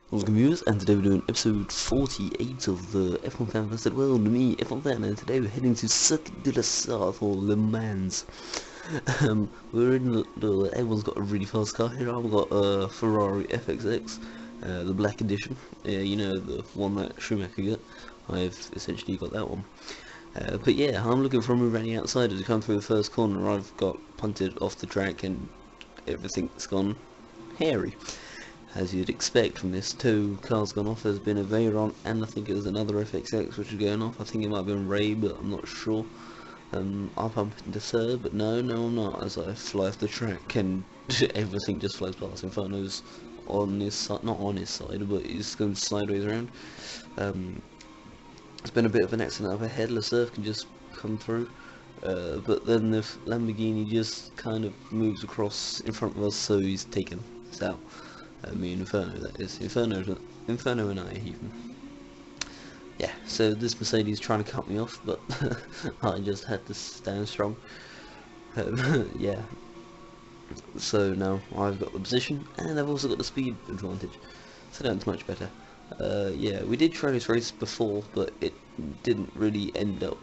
What's good, viewers? And today we're doing episode 48 of the F1 Fan Vested World. Me, F1 Fan, and today we're heading to Circuit de la Sarthe, or Le Mans. We're in everyone's got a really fast car here. I've got a Ferrari FXX, the black edition. You know, the one that Schumacher got. I've essentially got that one. But yeah, I'm looking for a move around the outside as we come through the first corner. I've got punted off the track and everything's gone hairy. As you'd expect from this, two cars gone off. There's been a Veyron and I think it was another FXX which is going off. I think it might have been Ray, but I'm not sure. I'll pump into third, but no I'm not, as I fly off the track and everything just flies past. Inferno's on his side, not on his side, but he's going sideways around. It's been a bit of an accident up ahead. Leclerc can just come through, but then the Lamborghini just kind of moves across in front of us, so he's taken us out. Me and Inferno, that is. Inferno and I even. Yeah, so this Mercedes is trying to cut me off, but I just had to stand strong. Yeah. So now I've got the position, and I've also got the speed advantage. So that's much better. Yeah, we did try this race before, but it didn't really end up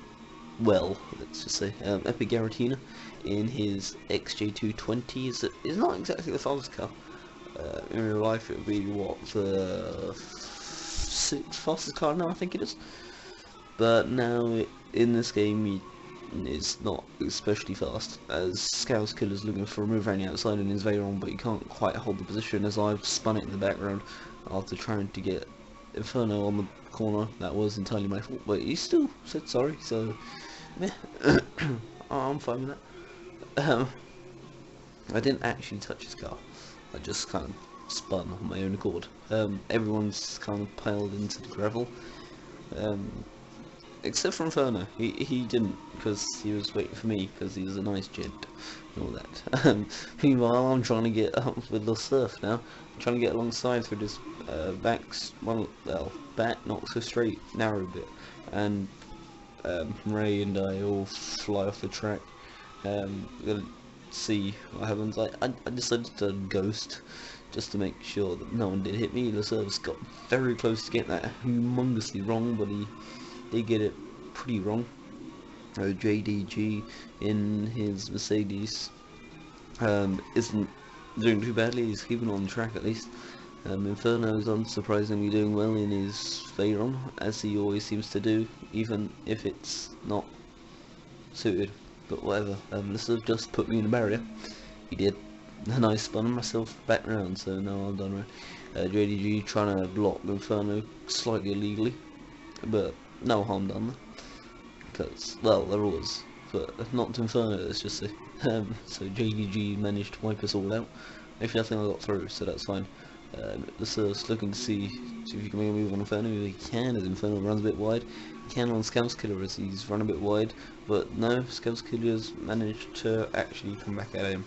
well, let's just say. Epic Garatina in his XJ220 is not exactly the fastest car. In real life it would be, what, the 6th fastest car now, I think it is. But now in this game it's not especially fast, as Scouse Killer's looking for a move around the outside in his Veyron, but he can't quite hold the position as I've spun it in the background after trying to get Inferno on the corner. That was entirely my fault, but he still said sorry, so yeah. I'm fine with that. I didn't actually touch his car. I just kind of spun on my own accord. Everyone's kind of piled into the gravel, except for Inferno. He didn't, because he was waiting for me, because he was a nice gent and all that. Meanwhile, I'm trying to get up with Leclerc now. I'm trying to get alongside through this back not so straight, narrow bit, and Ray and I all fly off the track. We're gonna see what happens. I decided to ghost just to make sure that no one did hit me. Leclerc got very close to getting that humongously wrong, but he did get it pretty wrong. JDG in his Mercedes isn't doing too badly. He's keeping on track at least. Inferno is unsurprisingly doing well in his Veyron, as he always seems to do, even if it's not suited. But whatever, Leclerc just put me in a barrier. He did, and I spun myself back round, so now I'm done right. JDG trying to block Inferno slightly illegally, but no harm done there. Because, well, there was, but not to Inferno, let's just say. So JDG managed to wipe us all out. Actually, I think I got through, so that's fine. Leclerc's looking to see if he can make a move on Inferno. He can, as Inferno runs a bit wide. He can on Scouse Killer as he's run a bit wide, but no, Scouse Killer's managed to actually come back at him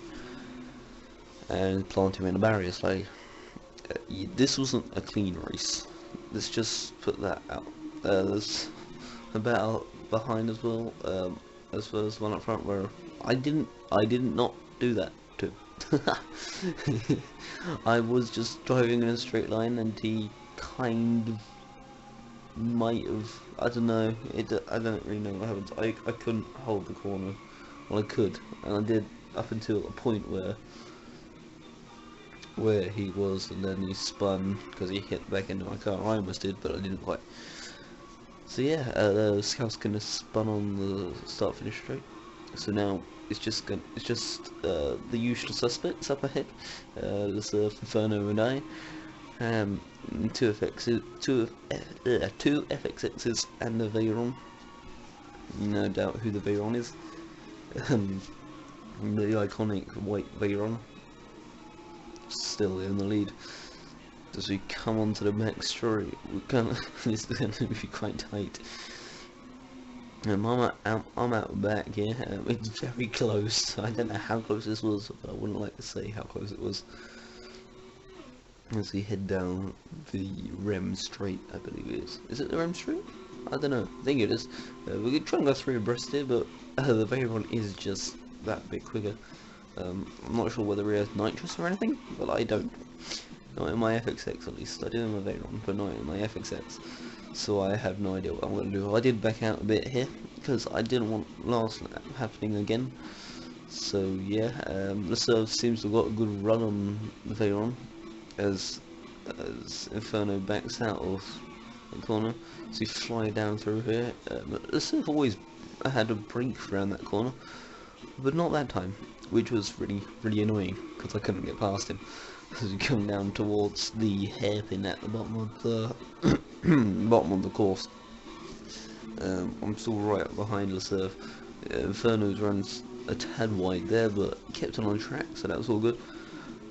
and plant him in a barrier. So this wasn't a clean race. Let's just put that out. There's a battle behind as well as one up front where I did not do that too. I was just driving in a straight line and he kind of might have, I don't know, I don't really know what happened. I couldn't hold the corner. Well, I could, and I did up until a point where he was, and then he spun because he hit back into my car. I almost did, but I didn't quite. So yeah, Scouse kind of spun on the start-finish straight. So now it's just the usual suspects up ahead. Leclerc, Inferno, and I. Two FXXs and the Veyron. No doubt who the Veyron is. The iconic white Veyron. Still in the lead. As we come onto the back straight, this is going to be quite tight. I'm out back here. It's very close. I don't know how close this was, but I wouldn't like to say how close it was. As we head down the Rem Straight, I believe it is. Is it the Rem Straight? I don't know. I think it is. We could try and go through abreast here, but the Veyron is just that bit quicker. I'm not sure whether he has nitrous or anything, but I don't. Not in my FXX at least. I did in my Veyron, but not in my FXX. So I have no idea what I'm going to do. I did back out a bit here, because I didn't want last lap happening again. So yeah, the serve seems to have got a good run on the Veyron, as Inferno backs out of the corner. So you fly down through here. But the serve always had a brink around that corner, but not that time, which was really annoying, because I couldn't get past him. As you come down towards the hairpin at the bottom of the bottom of the course, I'm still right up behind the serve. Inferno's runs a tad wide there, but kept on track, so that was all good.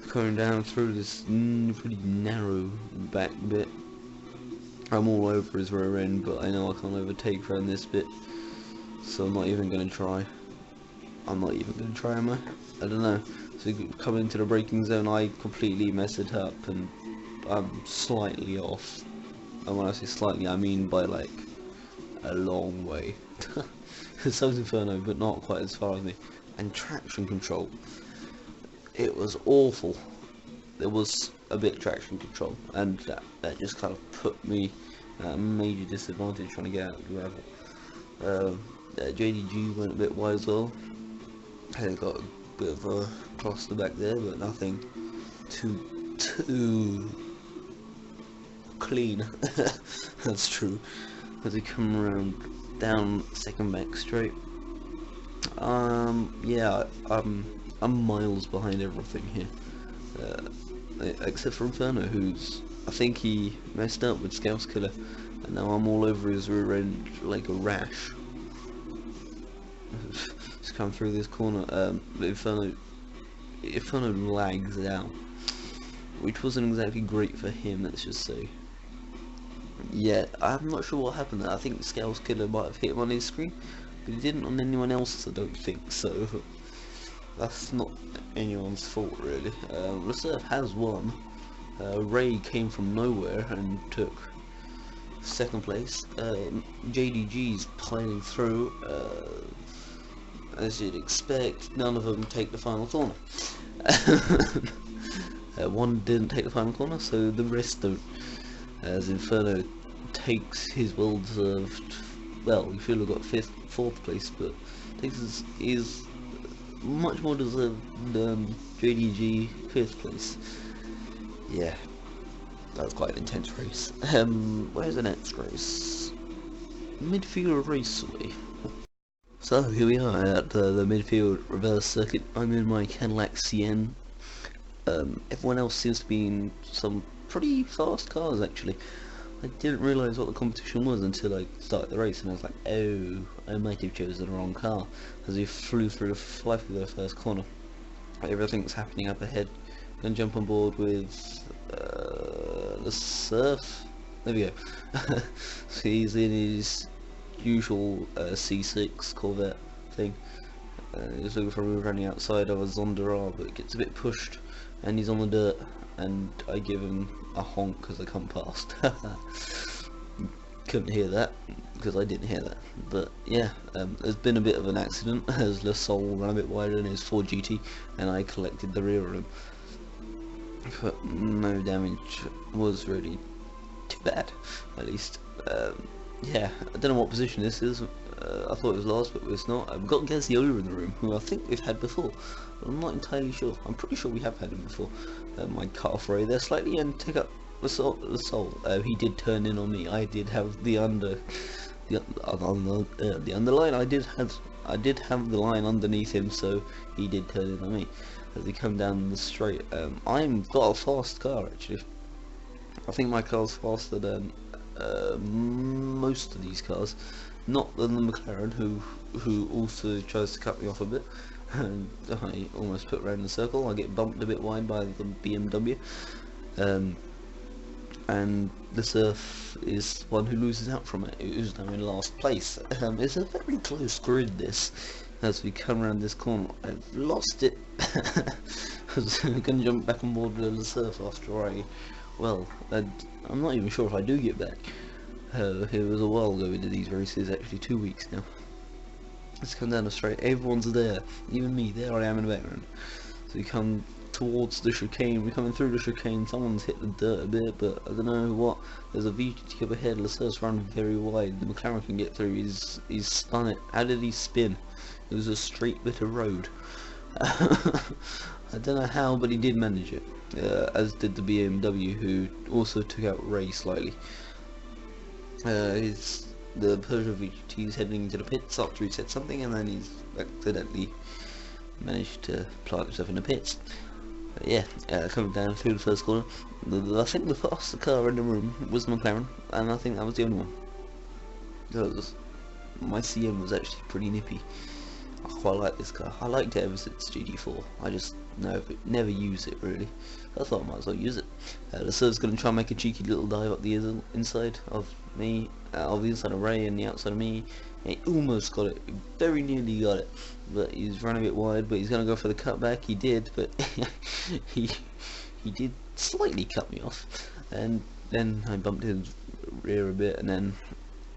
Going down through this pretty narrow back bit. I'm all over his rear end, but I know I can't overtake around this bit, so I'm not even going to try. Am I? I don't know. So coming into the braking zone, I completely messed it up, and I'm slightly off. And when I say slightly, I mean by like a long way. So's Inferno, but not quite as far as me. And traction control, it was awful. There was a bit of traction control, and that just kind of put me at a major disadvantage trying to get out of the gravel. JDG went a bit wide as well. I got a bit of a cluster back there, but nothing too clean. That's true. As we come around down second back straight, yeah, I'm miles behind everything here, except for Inferno, who's, I think he messed up with Scouse Killer, and now I'm all over his rear end like a rash. Just come through this corner. Inferno lags out, which wasn't exactly great for him, let's just say. Yeah, I'm not sure what happened there. I think Scouse Killer might have hit him on his screen, but he didn't on anyone else's, I don't think, so that's not anyone's fault really. Reserve has won. Ray came from nowhere and took second place. JDG's piling through. As you'd expect, none of them take the final corner. One didn't take the final corner, so the rest don't. As Inferno takes his well-deserved, well, he should have got fourth place, but takes his much more deserved JDG 5th place. Yeah, that was quite an intense race. Where's the next race? Midfield Raceway. So here we are at the Midfield reverse circuit. I'm in my Cadillac CN. Everyone else seems to be in some pretty fast cars actually. I didn't realise what the competition was until I started the race, and I was like, oh, I might have chosen the wrong car, as we flew through the first corner. Everything's happening up ahead. Gonna jump on board with the Surf. There we go. So he's in his usual C6 Corvette thing. He's looking for a move around the outside of a Zonda, but it gets a bit pushed, and he's on the dirt, and I give him a honk because I come past. Couldn't hear that, because I didn't hear that. But yeah, there's been a bit of an accident as Le Sol ran a bit wider in his Ford GT, and I collected the rear of him. But no damage was really too bad, at least. Yeah, I don't know what position this is. I thought it was last, but it's not. I've got Gaziola in the room, who I think we've had before. But I'm not entirely sure. I'm pretty sure we have had him before. My cut off Ray there slightly and take up the soul. He did turn in on me. I did have the underline. I did have the line underneath him, so he did turn in on me. As we come down the straight, I've got a fast car actually. I think my car's faster than most of these cars, not than the McLaren, who also tries to cut me off a bit, and I almost put around the circle. I get bumped a bit wide by the BMW, and the Surf is one who loses out from it, who's now in last place. It's a very close grid this. As we come around this corner, I've lost it. I'm going to jump back on board with the Surf after I'm not even sure if I do get back. It was a while ago we did these races, actually 2 weeks now. Let's come down the straight, everyone's there, even me, there I am in the background. So we come towards the chicane. We're coming through the chicane. Someone's hit the dirt a bit, but I don't know what. There's a VGT up ahead. Lasser's run very wide. The McLaren can get through. He's spun it. How did he spin? It was a straight bit of road. I don't know how, but he did manage it. As did the BMW, who also took out Ray slightly. The Peugeot VGT is heading into the pits after he said something, and then he's accidentally managed to plant himself in the pits. But yeah, coming down through the first corner, I think the fastest car in the room was McLaren, and I think that was the only one. Because my CM was actually pretty nippy. I quite like this car. I liked it ever since GT4. I just never use it really. I thought I might as well use it. Lasser's going to try and make a cheeky little dive up the inside of me, of the inside of Ray and the outside of me. He almost got it, very nearly got it, but he's run a bit wide. But he's going to go for the cutback. He did, but he did slightly cut me off, and then I bumped his rear a bit, and then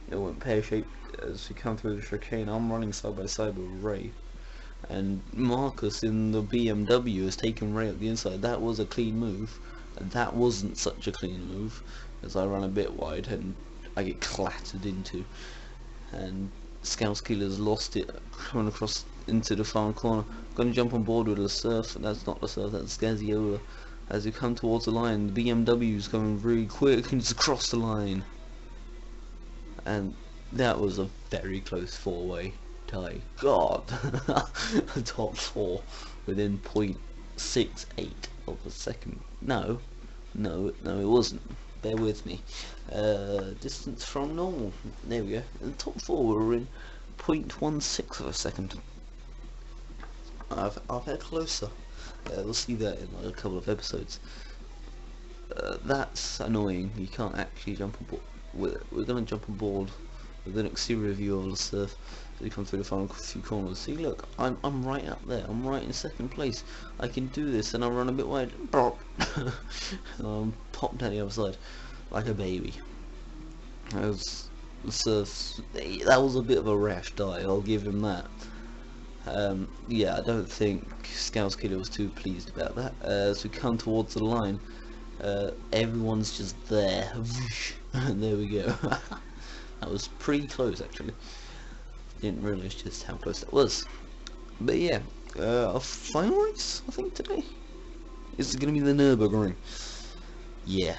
it went pear-shaped as we come through the chicane. I'm running side by side with Ray, and Marcus in the BMW has taken Ray up the inside. That was a clean move. That wasn't such a clean move, as I run a bit wide and I get clattered into, and Skouskiller's lost it coming across into the far corner. I'm going to jump on board with Lasser. That's not Lasser, that's Gaziola. As we come towards the line, the BMW is going really quick and it's across the line, and that was a very close four-way tie. God, top four within 0.68 of a second. No, it wasn't. Bear with me. Distance from normal. There we go. The top four were in 0.16 of a second. I've had closer. We'll see that in like a couple of episodes. That's annoying. You can't actually jump on board. We're gonna jump on board with an exterior view of the surf as we come through the final few corners. See, look, I'm right up there. I'm right in second place. I can do this, and I run a bit wide. Popped down the other side like a baby. That was the surf. That was a bit of a rash dive. I'll give him that. Yeah, I don't think Skouskiller was too pleased about that. As we come towards the line, everyone's just there. And there we go. That was pretty close actually. Didn't realise just how close that was. But yeah, our final race I think today is going to be the Nurburgring. Yeah.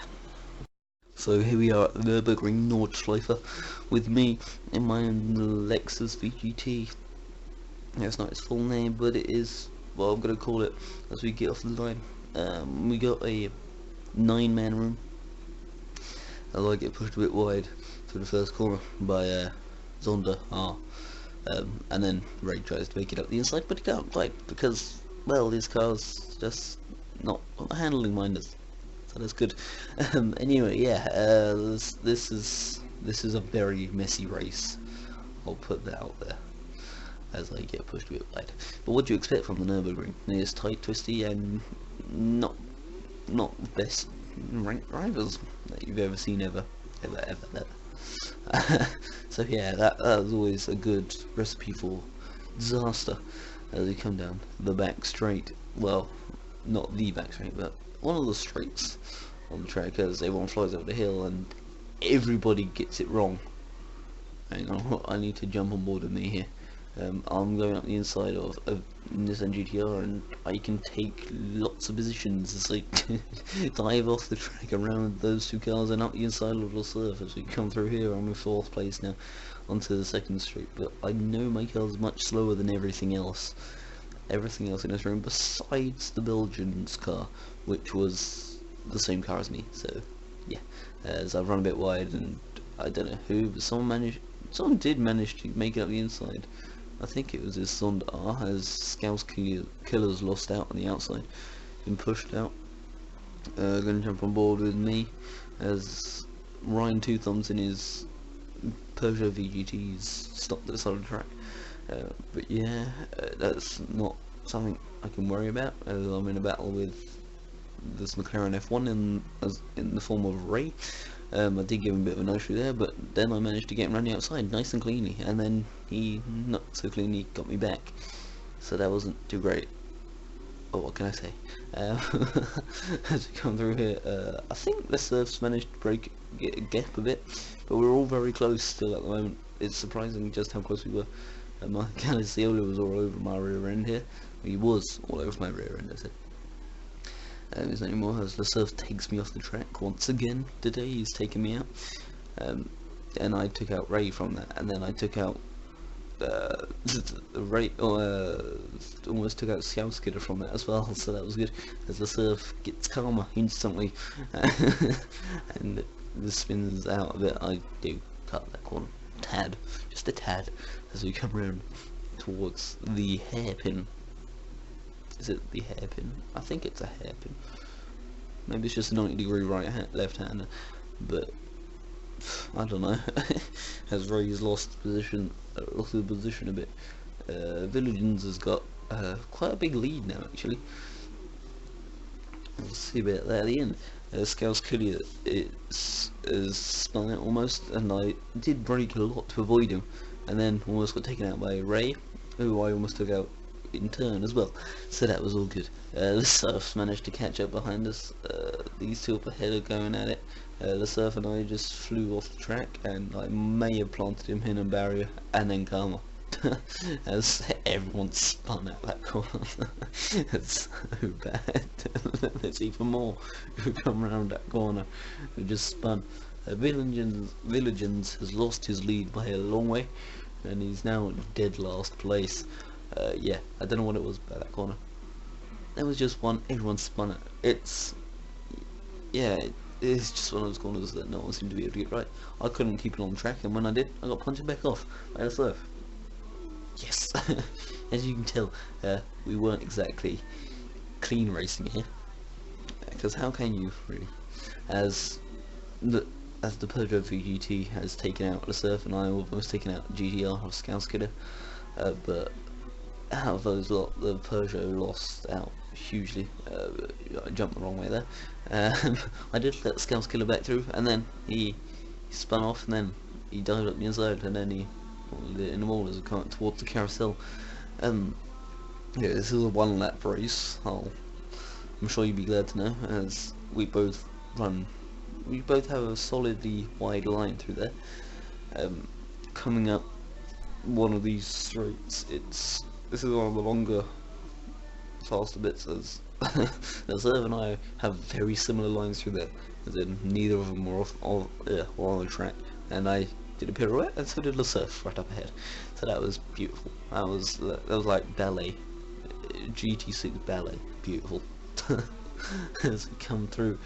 So here we are at the Nurburgring Nordschleife with me in my Lexus VGT. That's not its full name, but it is what I'm going to call it as we get off the line. We got a 9-man room. As I get pushed a bit wide to the first corner by Zonda R, and then Ray tries to make it up the inside, but he can't quite because, well, his car's just not handling minders, so that's good. Anyway, yeah, this is a very messy race. I'll put that out there as I get pushed a bit wide. But what do you expect from the Nurburgring? It's tight, twisty, and not the best ranked drivers that you've ever seen ever. So yeah, that was always a good recipe for disaster as we come down the back straight. Well, not the back straight, but one of the straights on the track, as everyone flies over the hill and everybody gets it wrong. Hang on, I need to jump on board with me here. I'm going up the inside of Nissan GTR, and I can take lots of positions as I dive off the track around those two cars and up the inside of the surf. As we come through here, I'm in 4th place now onto the 2nd straight, but I know my car's much slower than everything else in this room besides the Belgian's car, which was the same car as me. So yeah, as I've run a bit wide, and I don't know who, but someone did manage to make it up the inside. I think it was his Zonda R, as Skouskiller's lost out on the outside, been pushed out. Gonna jump on board with me as Ryan Two Thumbs in his Peugeot VGT's stopped at the side of the track. But yeah, that's not something I can worry about, as I'm in a battle with this McLaren F1 in the form of Ray. I did give him a bit of a no-show there, but then I managed to get him running outside nice and cleanly, and then he not so cleanly got me back, so that wasn't too great. oh, what can I say? Um, as we come through here, I think the surf's managed to get a gap a bit, but we're all very close still at the moment. It's surprising just how close we were. My Calisiola was all over my rear end here. He was all over my rear end, I said. There's no more as the surf takes me off the track once again today. He's taken me out. And I took out Ray from that, and then I took out Ray, almost took out Skouskidder from that as well, so that was good, as the surf gets calmer instantly. And the spins out a bit. I do cut that corner tad, just a tad, as we come round towards the hairpin. Is it the hairpin? I think it's a hairpin. Maybe it's just a 90-degree left-hander, but I don't know. As Ray's lost the position a bit. Villigins has got quite a big lead now, actually. We'll see about that at the end. Skouskidder is spun out almost, and I did brake a lot to avoid him, and then almost got taken out by Ray, who I almost took out in turn as well, so that was all good. The surf managed to catch up behind us. These two up ahead are going at it. The surf and I just flew off the track, and I may have planted him in a barrier and then karma. As everyone spun out that corner. It's so bad. There's even more who come around that corner who just spun. Villigins has lost his lead by a long way, and he's now in dead last place. Yeah, I don't know what it was about that corner. There was just one, everyone spun it. It's just one of those corners that no one seemed to be able to get right. I couldn't keep it on track, and when I did, I got punched back off by the surf. Yes! As you can tell, we weren't exactly clean racing here. Because how can you, really? As the Peugeot VGT has taken out the surf, and I almost taken out GTR of Skouskidder, but out of those lot, the Peugeot lost out hugely. I jumped the wrong way there. I did let Skouskidder back through, and then he spun off, and then he dived up the inside, and then he in the wall as we come towards the carousel. Yeah, this is a one-lap race. I'm sure you'd be glad to know, as we both have a solidly wide line through there. Coming up one of these straights, this is one of the longer, faster bits, as the Serv and I have very similar lines through there, as in neither of them were on the track, and I did a pirouette, and so did the Surf right up ahead. So that was beautiful. That was like ballet, GT6 ballet, beautiful. As we come through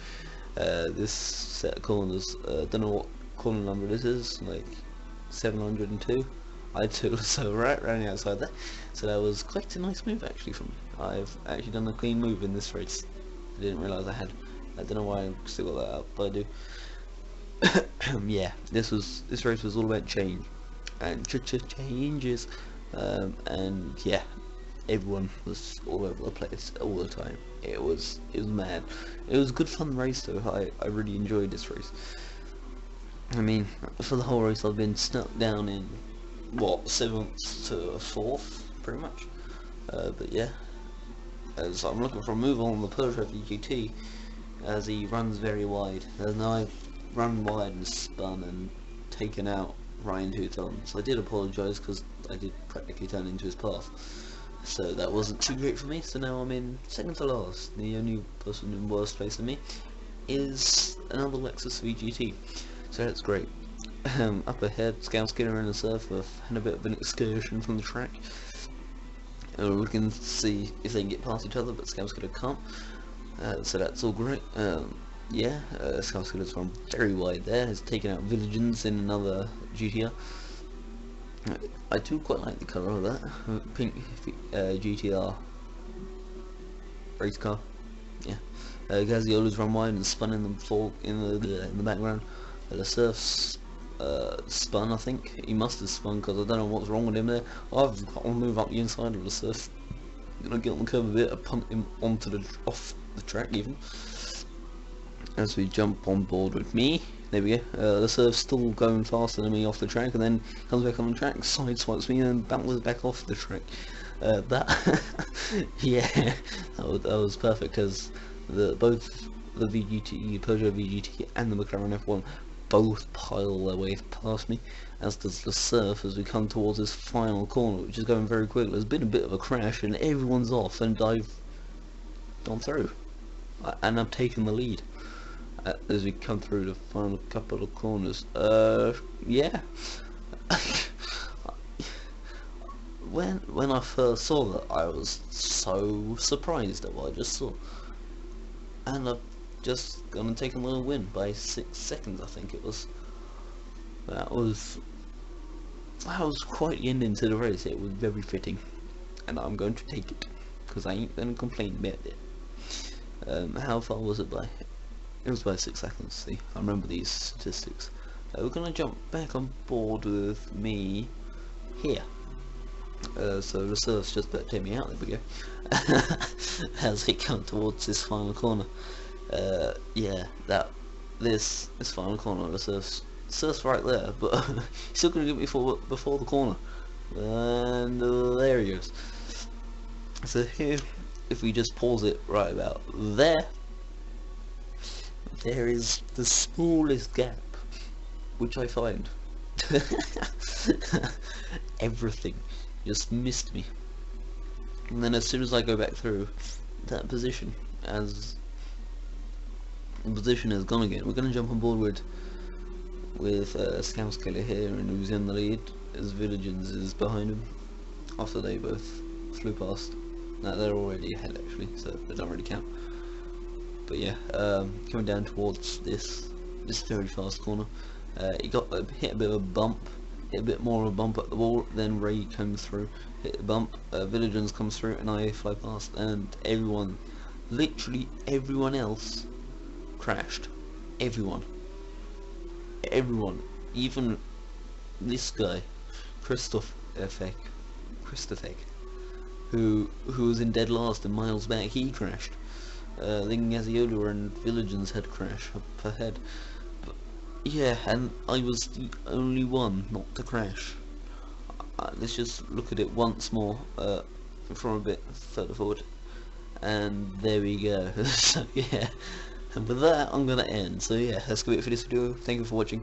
this set of corners, don't know what corner number this is, like 702. I took so right around the outside there, so that was quite a nice move actually from me. I've actually done a clean move in this race. I didn't realise I had. I don't know why I still got that up, but I do. Yeah, this race was all about change and changes, and yeah, everyone was all over the place all the time. It was mad. It was a good fun race though. I really enjoyed this race. I mean, for the whole race I've been stuck down in what, 7th to 4th pretty much, but yeah, as I'm looking for a move on the Peugeot VGT, as he runs very wide, and I've run wide and spun and taken out Ryan 2 tons. I did apologise because I did practically turn into his path, so that wasn't too great for me. So now I'm in second to last. The only person in worse place than me is another Lexus VGT, so that's great. Up ahead, Skouskidder and the Surf have had a bit of an excursion from the track. We can see if they can get past each other, but Skouskidder can't, so that's all great. Yeah, Skouskidder's run very wide there, has taken out Villigins in another GTR. I do quite like the colour of that, pink GTR race car. Yeah, Gaziola's run wide and spun in the background. The Surf's spun, I think. He must have spun because I don't know what's wrong with him there. I've got to move up the inside of the Surf. I'm gonna get on the curve a bit, I punt him off the track even. As we jump on board with me, there we go. The Surf's still going faster than me off the track, and then comes back on the track, sideswipes me, and bounces back off the track. That yeah, that was perfect because both the VGT, Peugeot VGT, and the McLaren F1 both pile their way past me, as does the surf as we come towards this final corner, which is going very quickly. There's been a bit of a crash, and everyone's off, and I've gone through, and I've taken the lead as we come through the final couple of corners. Yeah. When I first saw that, I was so surprised at what I just saw, and I've just gone and taken the win by 6 seconds, I think it was. That was quite the ending to the race. It was very fitting, and I'm going to take it because I ain't gonna complain about it. How far was it by? It was by 6 seconds. See, I remember these statistics. We're gonna jump back on board with me here. So the surf's just about to take me out. There we go. As we come towards this final corner. Yeah, this final corner, the surf's right there, but he's still gonna get me before the corner. And there he goes. So here, if we just pause it right about there, there is the smallest gap, which I find. Everything just missed me, and then as soon as I go back through, that position has gone again. We're going to jump on board with Scouskeller here, and who's in the lead, as Villagens is behind him after they both flew past. Now they're already ahead actually, so they don't really count. But yeah, coming down towards this very fast corner, he hit a bit of a bump, hit a bit more of a bump at the wall, then Ray comes through, hit the bump, Villagens comes through, and I fly past, and everyone, literally everyone else crashed. Everyone, even this guy, Christophe, who was in dead last and miles back, he crashed. Gaziola and Villagens had crashed up ahead. But yeah, and I was the only one not to crash. Let's just look at it once more from a bit further forward, and there we go. So yeah, and with that I'm gonna end. So yeah, that's gonna be it for this video. Thank you for watching.